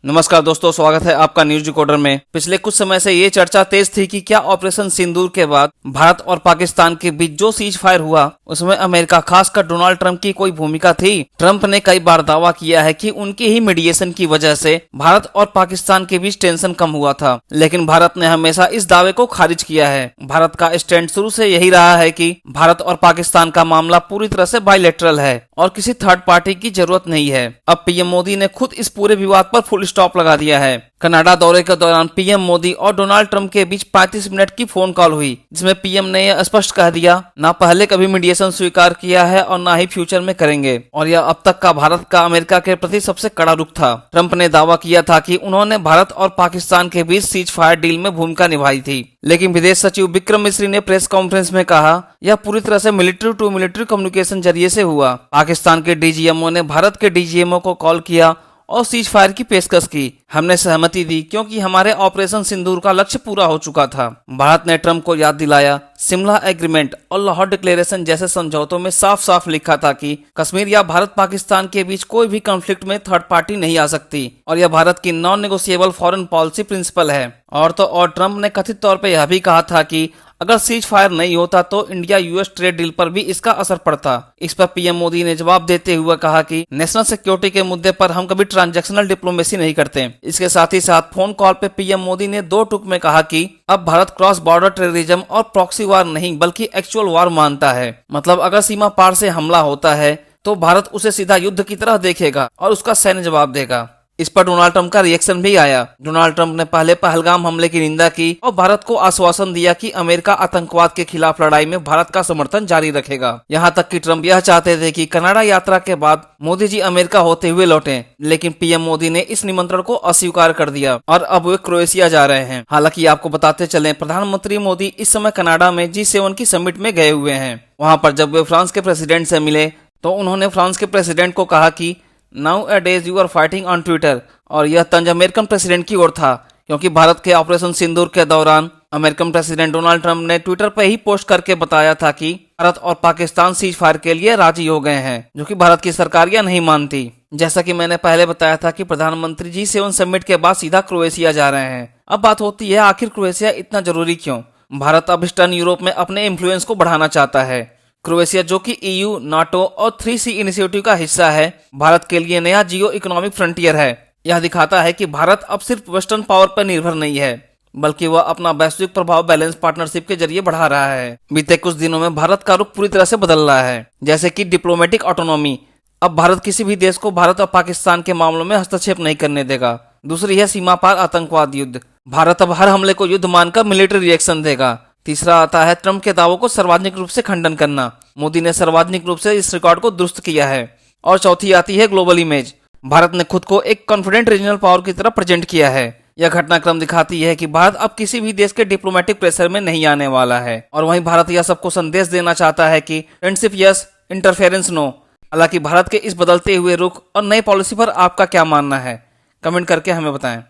नमस्कार दोस्तों, स्वागत है आपका न्यूज डिकोडर में। पिछले कुछ समय से ये चर्चा तेज थी कि क्या ऑपरेशन सिंदूर के बाद भारत और पाकिस्तान के बीच जो सीज फायर हुआ उसमें अमेरिका खासकर डोनाल्ड ट्रंप की कोई भूमिका थी। ट्रंप ने कई बार दावा किया है कि उनकी ही मीडिएशन की वजह से भारत और पाकिस्तान के बीच टेंशन कम हुआ था, लेकिन भारत ने हमेशा इस दावे को खारिज किया है। भारत का स्टैंड शुरू से यही रहा है कि भारत और पाकिस्तान का मामला पूरी तरह से बायलैटरल है और किसी थर्ड पार्टी की जरूरत नहीं है। अब पीएम मोदी ने खुद इस पूरे विवाद पर फुल स्टॉप लगा दिया है। कनाडा दौरे के दौरान पीएम मोदी और डोनाल्ड ट्रंप के बीच 35 मिनट की फोन कॉल हुई, जिसमें पीएम ने यह स्पष्ट कह दिया ना पहले कभी मीडिएशन स्वीकार किया है और ना ही फ्यूचर में करेंगे, और यह अब तक का भारत का अमेरिका के प्रति सबसे कड़ा रुख था। ट्रंप ने दावा किया था कि उन्होंने भारत और पाकिस्तान के बीच सीज फायर डील में भूमिका निभाई थी, लेकिन विदेश सचिव विक्रम मिस्री ने प्रेस कॉन्फ्रेंस में कहा यह पूरी तरह से मिलिट्री टू मिलिट्री कम्युनिकेशन जरिए से हुआ। पाकिस्तान के डीजीएमओ ने भारत के डीजीएमओ को कॉल किया और सीज फायर की पेशकश की। हमने सहमति दी क्योंकि हमारे ऑपरेशन सिंदूर का लक्ष्य पूरा हो चुका था। भारत ने ट्रंप को याद दिलाया शिमला एग्रीमेंट और लाहौर डिक्लेरेशन जैसे समझौतों में साफ साफ लिखा था कि कश्मीर या भारत पाकिस्तान के बीच कोई भी कॉन्फ्लिक्ट में थर्ड पार्टी नहीं आ सकती, और यह भारत की non negotiable foreign policy principle है। और ट्रंप ने कथित तौर पर यह भी कहा था कि अगर सीज फायर नहीं होता तो इंडिया यूएस ट्रेड डील पर भी इसका असर पड़ता। इस पर पीएम मोदी ने जवाब देते हुए कहा कि नेशनल सिक्योरिटी के मुद्दे पर हम कभी ट्रांजैक्शनल डिप्लोमेसी नहीं करते। इसके साथ ही साथ फोन कॉल पे पीएम मोदी ने दो टूक में कहा कि अब भारत क्रॉस बॉर्डर टेररिज्म और प्रॉक्सी वार नहीं बल्कि एक्चुअल वार मानता है। मतलब अगर सीमा पार से हमला होता है तो भारत उसे सीधा युद्ध की तरह देखेगा और उसका सैन्य जवाब देगा। इस पर डोनाल्ड ट्रंप का रिएक्शन भी आया। डोनाल्ड ट्रंप ने पहले पहलगाम हमले की निंदा की और भारत को आश्वासन दिया कि अमेरिका आतंकवाद के खिलाफ लड़ाई में भारत का समर्थन जारी रखेगा। यहां तक कि ट्रंप यह चाहते थे कि कनाडा यात्रा के बाद मोदी जी अमेरिका होते हुए लौटें, लेकिन पीएम मोदी ने इस निमंत्रण को अस्वीकार कर दिया और अब वे क्रोएशिया जा रहे हैं। हालांकि आपको बताते चलें, प्रधानमंत्री मोदी इस समय कनाडा में G7 की समिट में गए हुए हैं। वहां पर जब वे फ्रांस के प्रेसिडेंट से मिले तो उन्होंने फ्रांस के प्रेसिडेंट को कहा कि nowadays you are fighting on Twitter, और यह तंज अमेरिकन प्रेसिडेंट की ओर था, क्योंकि भारत के ऑपरेशन सिंदूर के दौरान अमेरिकन प्रेसिडेंट डोनाल्ड ट्रंप ने ट्विटर पर ही पोस्ट करके बताया था कि भारत और पाकिस्तान सीज फायर के लिए राजी हो गए हैं, जो कि भारत की सरकार यह नहीं मानती। जैसा कि मैंने पहले बताया था कि प्रधानमंत्री G7 समिट के बाद सीधा क्रोएशिया जा रहे हैं। अब बात होती है आखिर क्रोएशिया इतना जरूरी क्यों? भारत अब ईस्टर्न यूरोप में अपने इन्फ्लुएंस को बढ़ाना चाहता है। क्रोएशिया जो कि EU, नाटो और 3C इनिशिएटिव का हिस्सा है, भारत के लिए नया जियो इकोनॉमिक फ्रंटियर है। यह दिखाता है कि भारत अब सिर्फ वेस्टर्न पावर पर निर्भर नहीं है, बल्कि वह अपना वैश्विक प्रभाव बैलेंस पार्टनरशिप के जरिए बढ़ा रहा है। बीते कुछ दिनों में भारत का रुख पूरी तरह से बदल रहा है, जैसे कि डिप्लोमेटिक ऑटोनॉमी। अब भारत किसी भी देश को भारत और पाकिस्तान के मामलों में हस्तक्षेप नहीं करने देगा। दूसरी है सीमा पार आतंकवाद युद्ध। भारत अब हर हमले को युद्ध मानकर मिलिट्री रिएक्शन देगा। तीसरा आता है ट्रंप के दावों को सार्वजनिक रूप से खंडन करना। मोदी ने सार्वजनिक रूप से इस रिकॉर्ड को दुरुस्त किया है। और चौथी आती है ग्लोबल इमेज। भारत ने खुद को एक कॉन्फिडेंट रीजनल पावर की तरह प्रेजेंट किया है। यह घटनाक्रम दिखाती है कि भारत अब किसी भी देश के डिप्लोमेटिक प्रेशर में नहीं आने वाला है, और वहीं भारत यह सबको संदेश देना चाहता है कि फ्रेंडशिप यस, इंटरफेरेंस नो। हालांकि भारत के इस बदलते हुए रुख और नई पॉलिसी पर आपका क्या मानना है, कमेंट करके हमें बताएं।